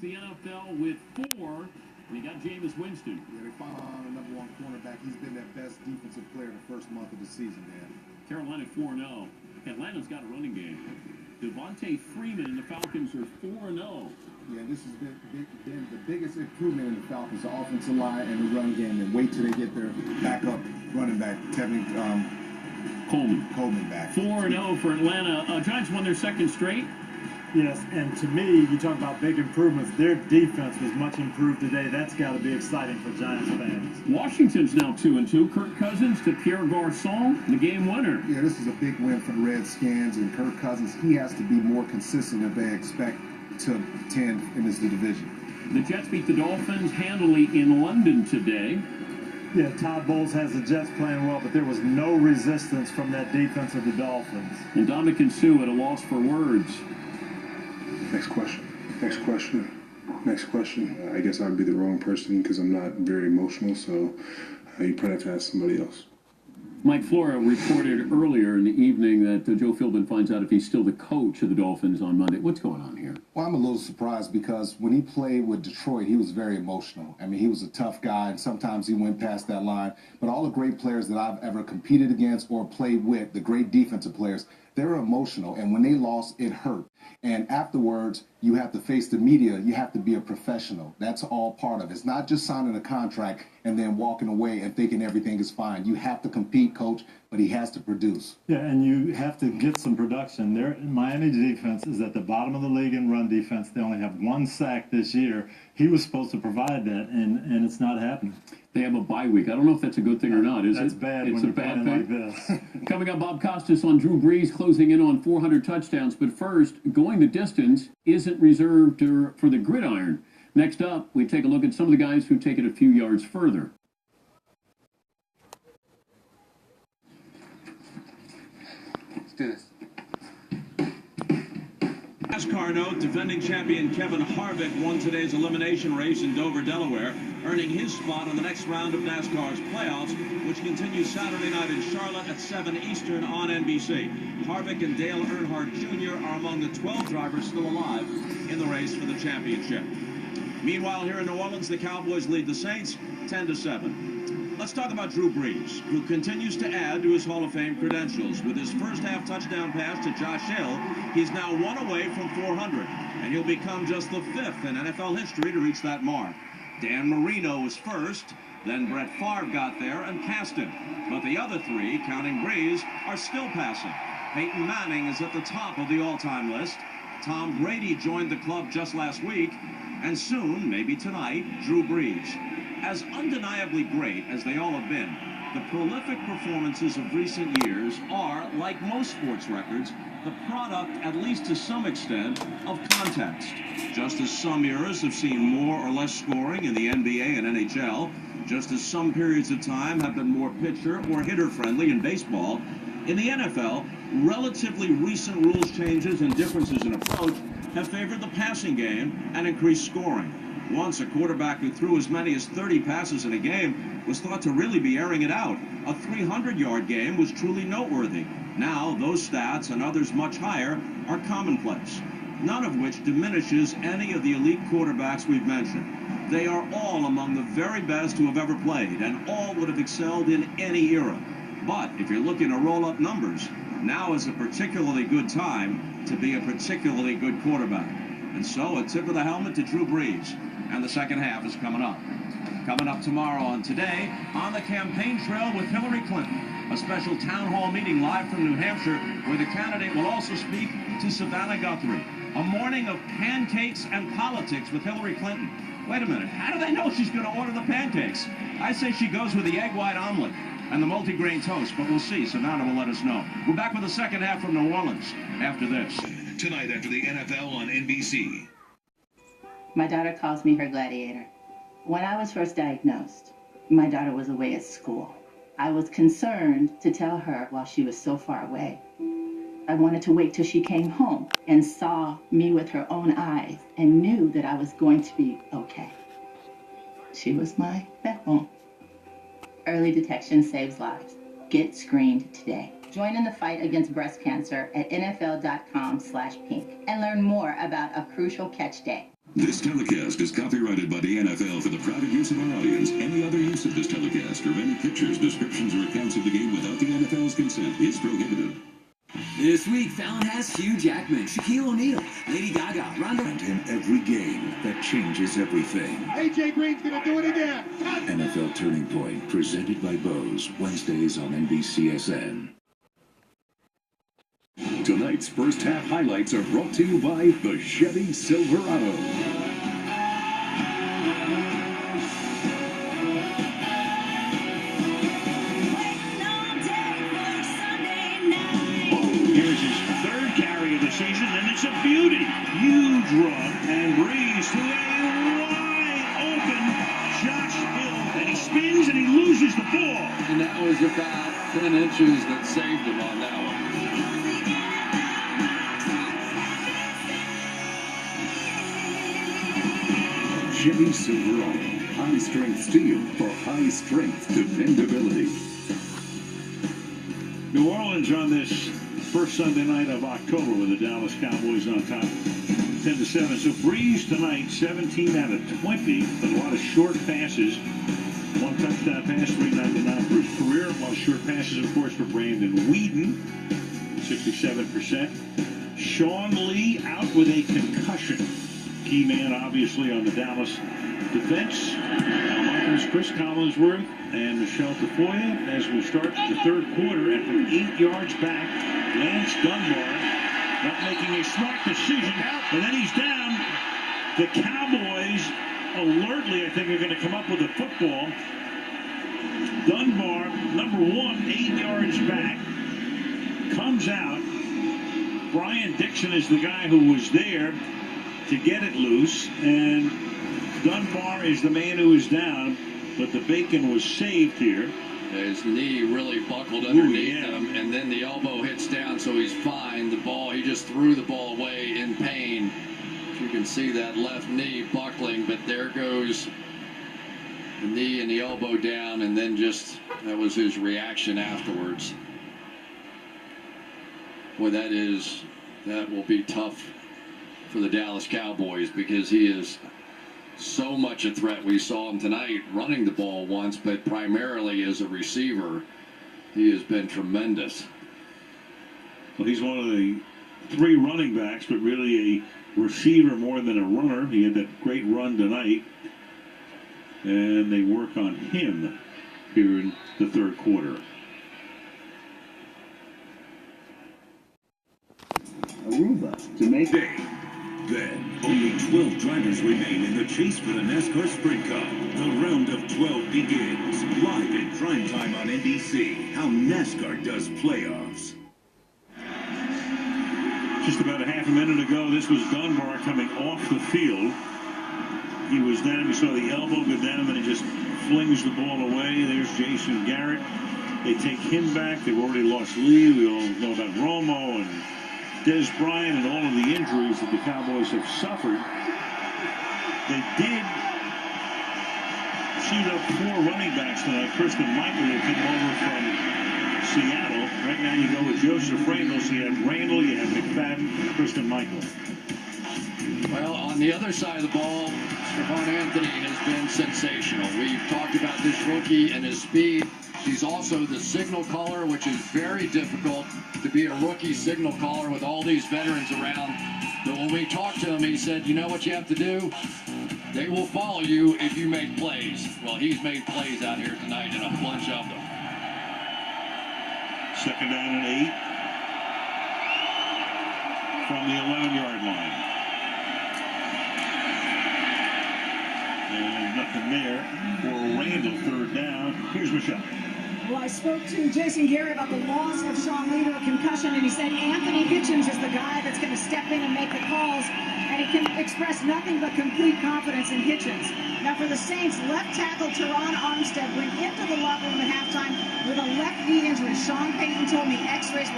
The NFL with 4. We got Jameis Winston. Yeah, they finally found a number one cornerback. He's been their best defensive player the first month of the season, man. Carolina 4-0. Atlanta's got a running game. Devontae Freeman and the Falcons are 4-0. Yeah, this has been the biggest improvement in the Falcons, the offensive line and the run game. And wait till they get their backup running back, Coleman back. 4-0 for Atlanta. Giants won their second straight. Yes, and to me, you talk about big improvements. Their defense was much improved today. That's got to be exciting for Giants fans. Washington's now 2-2. Kirk Cousins to Pierre Garçon, the game winner. Yeah, this is a big win for the Redskins, and Kirk Cousins, he has to be more consistent if they expect to contend in this division. The Jets beat the Dolphins handily in London today. Yeah, Todd Bowles has the Jets playing well, but there was no resistance from that defense of the Dolphins. And Dominican Sue at a loss for words. Next question. I guess I'd be the wrong person because I'm not very emotional, so you probably have to ask somebody else. Mike Flora reported earlier in the evening that Joe Philbin finds out if he's still the coach of the Dolphins on Monday. What's going on here? Well, I'm a little surprised because when he played with Detroit, he was very emotional. I mean, he was a tough guy, and sometimes he went past that line. But all the great players that I've ever competed against or played with, the great defensive players, they were emotional. And when they lost, it hurt. And afterwards, you have to face the media. You have to be a professional. That's all part of it. It's not just signing a contract and then walking away and thinking everything is fine. You have to compete, coach, but he has to produce. Yeah, and you have to get some production. Miami defense is at the bottom of the league in run defense. They only have 1 sack this year. He was supposed to provide that, and it's not happening. They have a bye week. I don't know if that's a good thing or not. That's bad. It's a bad thing. Like this. Coming up, Bob Costas on Drew Brees closing in on 400 touchdowns. But first, going the distance isn't reserved for the gridiron. Next up, we take a look at some of the guys who take it a few yards further. Let's do this. NASCAR note, defending champion Kevin Harvick won today's elimination race in Dover, Delaware, earning his spot on the next round of NASCAR's playoffs, which continues Saturday night in Charlotte at 7 Eastern on NBC. Harvick and Dale Earnhardt Jr. are among the 12 drivers still alive in the race for the championship. Meanwhile, here in New Orleans, the Cowboys lead the Saints 10-7. Let's talk about Drew Brees, who continues to add to his Hall of Fame credentials. With his first-half touchdown pass to Josh Hill, he's now 1 away from 400, and he'll become just the 5th in NFL history to reach that mark. Dan Marino was first, then Brett Favre got there and passed him. But the other 3, counting Brees, are still passing. Peyton Manning is at the top of the all-time list. Tom Brady joined the club just last week, and soon, maybe tonight, Drew Brees. As undeniably great as they all have been, the prolific performances of recent years are, like most sports records, the product, at least to some extent, of context. Just as some eras have seen more or less scoring in the NBA and NHL, just as some periods of time have been more pitcher or hitter friendly in baseball, in the NFL, relatively recent rules changes and differences in approach have favored the passing game and increased scoring. Once, a quarterback who threw as many as 30 passes in a game was thought to really be airing it out. A 300-yard game was truly noteworthy. Now, those stats and others much higher are commonplace, none of which diminishes any of the elite quarterbacks we've mentioned. They are all among the very best who have ever played, and all would have excelled in any era. But if you're looking to roll up numbers, now is a particularly good time to be a particularly good quarterback. And so, a tip of the helmet to Drew Brees. And the second half is coming up. Coming up tomorrow on Today, on the campaign trail with Hillary Clinton. A special town hall meeting live from New Hampshire where the candidate will also speak to Savannah Guthrie. A morning of pancakes and politics with Hillary Clinton. Wait a minute, how do they know she's going to order the pancakes? I say she goes with the egg white omelet and the multigrain toast, but we'll see. Savannah will let us know. We're back with the second half from New Orleans after this. Tonight after the NFL on NBC. My daughter calls me her gladiator. When I was first diagnosed, my daughter was away at school. I was concerned to tell her while she was so far away. I wanted to wait till she came home and saw me with her own eyes and knew that I was going to be okay. She was my backbone. Early detection saves lives. Get screened today. Join in the fight against breast cancer at NFL.com/pink and learn more about a crucial catch day. This telecast is copyrighted by the NFL for the private use of our audience. Any other use of this telecast or any pictures, descriptions, or accounts of the game without the NFL's consent is prohibited. This week, Fallon has Hugh Jackman, Shaquille O'Neal, Lady Gaga, Ronda. And in every game that changes everything. AJ Green's gonna do it again. NFL Turning Point, presented by Bose, Wednesdays on NBCSN. Tonight's first half highlights are brought to you by the Chevy Silverado. Here's his third carry of the season, and it's a beauty. Huge run, and Breeze to a wide open Josh Hill. And he spins and he loses the ball. And that was about 10 inches that saved him on that one. Chevy Silverado. High-strength steel for high-strength dependability. New Orleans on this first Sunday night of October with the Dallas Cowboys on top, 10-7. So Breeze tonight, 17 out of 20, but a lot of short passes. One touchdown pass, 399 for his career. A lot of short passes, of course, for Brandon Whedon, 67%. Sean Lee out with a concussion. Key man, obviously, on the Dallas defense. Al Michaels, Chris Collinsworth, and Michelle Tafoya as we start the third quarter. And from 8 yards back, Nance Dunbar not making a smart decision. And then he's down. The Cowboys alertly, I think, are going to come up with a football. Dunbar, number 1, 8 yards back, comes out. Brian Dixon is the guy who was there to get it loose, and Dunbar is the man who is down, but the bacon was saved here. His knee really buckled underneath him, and then the elbow hits down, so he's fine. The ball, he just threw the ball away in pain. You can see that left knee buckling, but there goes the knee and the elbow down, and then just, that was his reaction afterwards. Boy, that will be tough for the Dallas Cowboys, because he is so much a threat. We saw him tonight running the ball once, but primarily as a receiver, he has been tremendous. Well, he's one of the 3 running backs, but really a receiver more than a runner. He had that great run tonight, and they work on him here in the third quarter. Aruba to make it. Then, only 12 drivers remain in the chase for the NASCAR Sprint Cup. The round of 12 begins. Live in primetime on NBC. How NASCAR does playoffs. Just about a half a minute ago, this was Dunbar coming off the field. He was down. We saw the elbow go down, and he just flings the ball away. There's Jason Garrett. They take him back. They've already lost Lee. We all know about Romo and Des Bryant and all of the injuries that the Cowboys have suffered. They did suit up 4 running backs tonight. Kristen Michael, who came over from Seattle. Right now you go with Joseph Randall. So you have Randall, you have McFadden, and Kristen Michael. Well, on the other side of the ball, Stephon Anthony has been sensational. We've talked about this rookie and his speed. He's also the signal caller, which is very difficult to be a rookie signal caller with all these veterans around. But when we talked to him, he said, you know what you have to do? They will follow you if you make plays. Well, he's made plays out here tonight, and a bunch of them. Second down and 8 from the 11-yard line. And nothing there for Randall, third down. Here's Michelle. Well, I spoke to Jason Garrett about the loss of Sean Lee to a concussion, and he said Anthony Hitchens is the guy that's going to step in and make the calls, and he can express nothing but complete confidence in Hitchens. Now, for the Saints, left tackle Teron Armstead went into the locker room at halftime with a left knee injury. Sean Payton told me X-rays